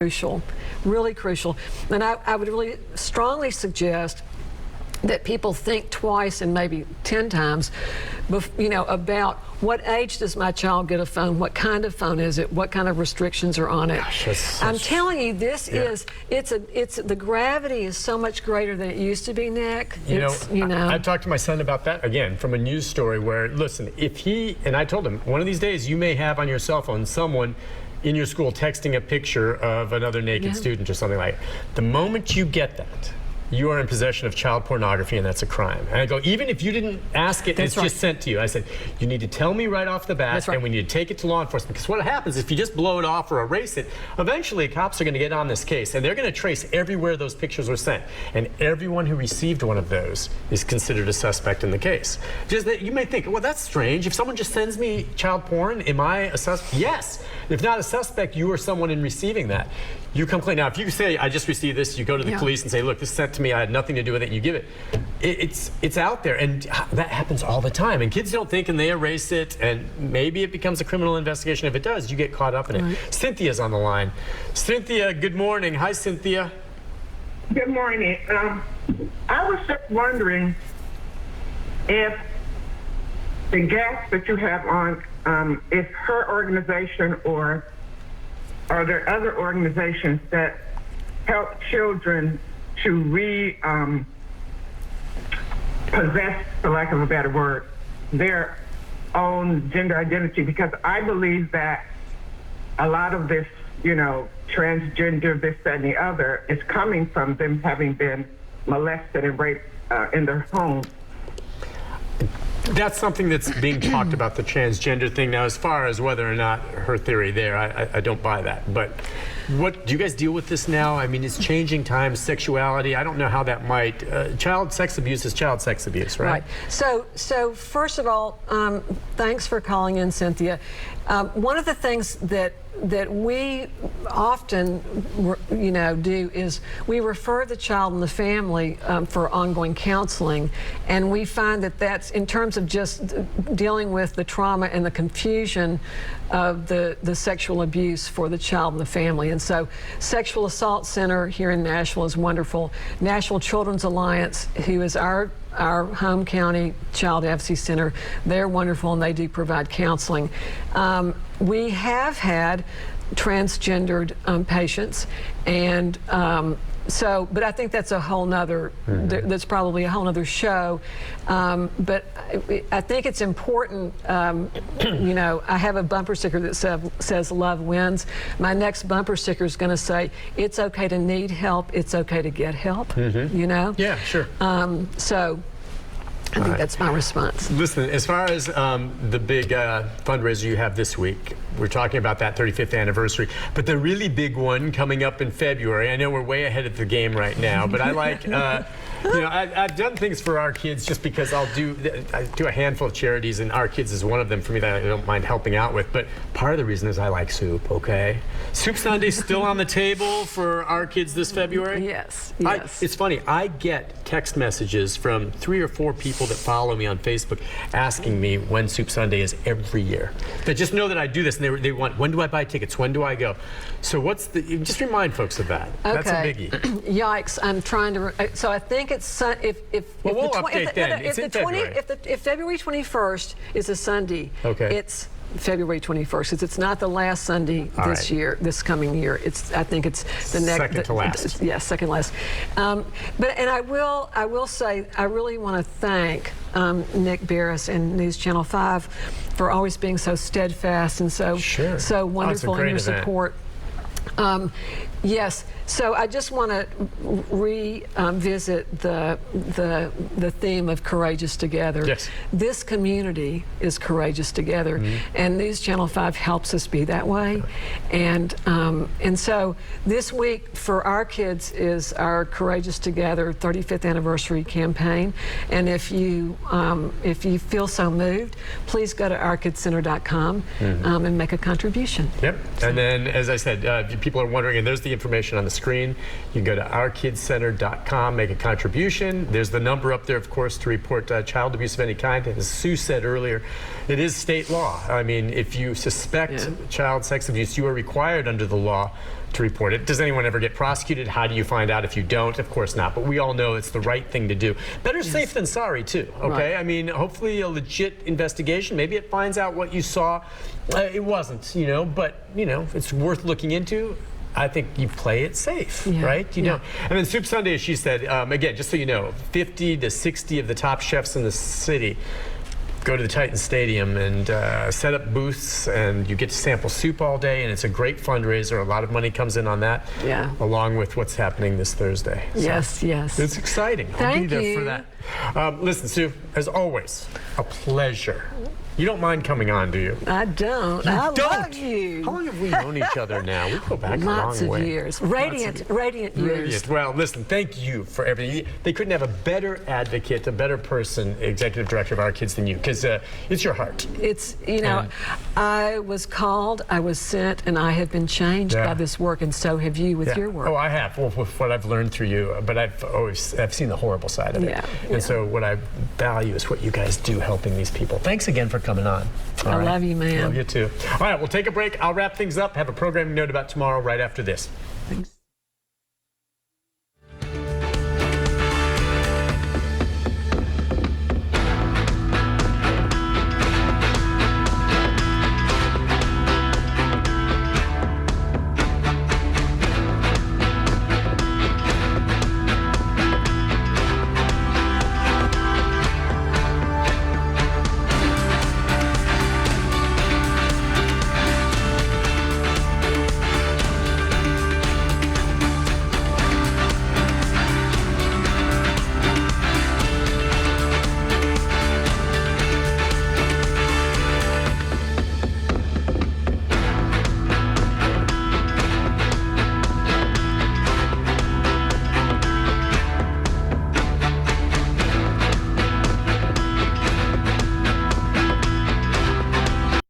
crucial, really crucial. And I would really strongly suggest that people think twice and maybe 10 times, about what age does my child get a phone? What kind of phone is it? What kind of restrictions are on it? Gosh, I'm telling you, the gravity is so much greater than it used to be, Nick. I talked to my son about that again from a news story where, listen, and I told him, one of these days you may have on your cell phone someone in your school texting a picture of another naked student or something like that. The moment you get that, you are in possession of child pornography, and that's a crime. And I go, even if you didn't ask it, it's just sent to you. I said, you need to tell me right off the bat, and we need to take it to law enforcement. Because what happens if you just blow it off or erase it, eventually cops are going to get on this case, and they're going to trace everywhere those pictures were sent. And everyone who received one of those is considered a suspect in the case. Just that you may think, well, that's strange. If someone just sends me child porn, am I a suspect? Yes. If not a suspect, you are someone in receiving that. You come clean. Now, if you say, I just received this, you go to the police and say, look, this is sent to me, I had nothing to do with it, and you give it. It's out there, and that happens all the time. And kids don't think, and they erase it, and maybe it becomes a criminal investigation. If it does, you get caught up in it. Cynthia's on the line. Cynthia, good morning. Hi, Cynthia. Good morning. I was just wondering if the guest that you have on, if her organization or are there other organizations that help children to possess, for lack of a better word, their own gender identity? Because I believe that a lot of this, transgender, this, that, and the other, is coming from them having been molested and raped in their home. That's something that's being talked about, the transgender thing. Now, as far as whether or not her theory there, I don't buy that. But what do you guys deal with this now? I mean, it's changing times, sexuality. I don't know how that might. Child sex abuse is child sex abuse, right? So first of all, thanks for calling in, Cynthia. One of the things that we often, do is we refer the child and the family for ongoing counseling, and we find that that's in terms of just dealing with the trauma and the confusion of the sexual abuse for the child and the family. And so Sexual Assault Center here in Nashville is wonderful. National Children's Alliance, who is our home county child advocacy center, they're wonderful, and they do provide counseling. We have had transgendered patients, and but I think that's a whole nother, that's probably a whole nother show. But I think it's important, I have a bumper sticker that says love wins. My next bumper sticker is going to say, it's okay to need help, it's okay to get help, Yeah, sure. So I think that's my response. Listen, as far as the big fundraiser you have this week, we're talking about that 35th anniversary, but the really big one coming up in February, I know we're way ahead of the game right now, but I like, I've done things for our kids just because I do a handful of charities, and our kids is one of them for me that I don't mind helping out with, but part of the reason is I like soup, okay? Soup Sunday's still on the table for our kids this February? Yes. It's funny, I get text messages from 3 or 4 people that follow me on Facebook asking me when Soup Sunday is every year. They just know that I do this, and they want, when do I buy tickets? When do I go? So just remind folks of that. Okay. That's a biggie. Yikes, I'm trying to, so I think it's, if we'll update then. It's in February. If February 21st is a Sunday, it's February 21st, because it's not the last Sunday this coming year. I think it's the next. Second to last. Yeah, second last. And I will say, I really want to thank Nick Beres and News Channel 5 for always being so steadfast and so wonderful in your support. Yes, so I just want to revisit the theme of Courageous Together. Yes. This community is courageous together, and News Channel 5 helps us be that way. And so this week for our kids is our Courageous Together 35th anniversary campaign. And if you feel so moved, please go to ourkidscenter.com and make a contribution. Yep. And then, as I said, people are wondering, and there's the information on the screen. You can go to ourkidscenter.com, make a contribution. There's the number up there, of course, to report child abuse of any kind. As Sue said earlier, it is state law. I mean, if you suspect child sex abuse, you are required under the law to report it. Does anyone ever get prosecuted? How do you find out if you don't? Of course not. But we all know it's the right thing to do. Better safe than sorry, too. Okay? Right. I mean, hopefully a legit investigation. Maybe it finds out what you saw. It wasn't, but, it's worth looking into. I think you play it safe, right? You know. And then Soup Sunday, she said, again, just so you know, 50 to 60 of the top chefs in the city go to the Titan Stadium and set up booths, and you get to sample soup all day, and it's a great fundraiser. A lot of money comes in on that, along with what's happening this Thursday. So Yes. it's exciting. I'll be there for that. Listen, Sue, as always, a pleasure. You don't mind coming on, do you? I don't. I love you. How long have we known each other now? We go back Lots a long way. of years. Radiant years. Brilliant. Well, listen, thank you for everything. They couldn't have a better advocate, a better person, executive director of Our Kids than you, because it's your heart. It's, I was called, I was sent, and I have been changed by this work, and so have you with your work. Oh, I have, with what I've learned through you, but I've seen the horrible side of it. And so what I value is what you guys do helping these people. Thanks again for coming on. I love you, man. Love you too. All right, we'll take a break. I'll wrap things up, have a programming note about tomorrow right after this. Thanks.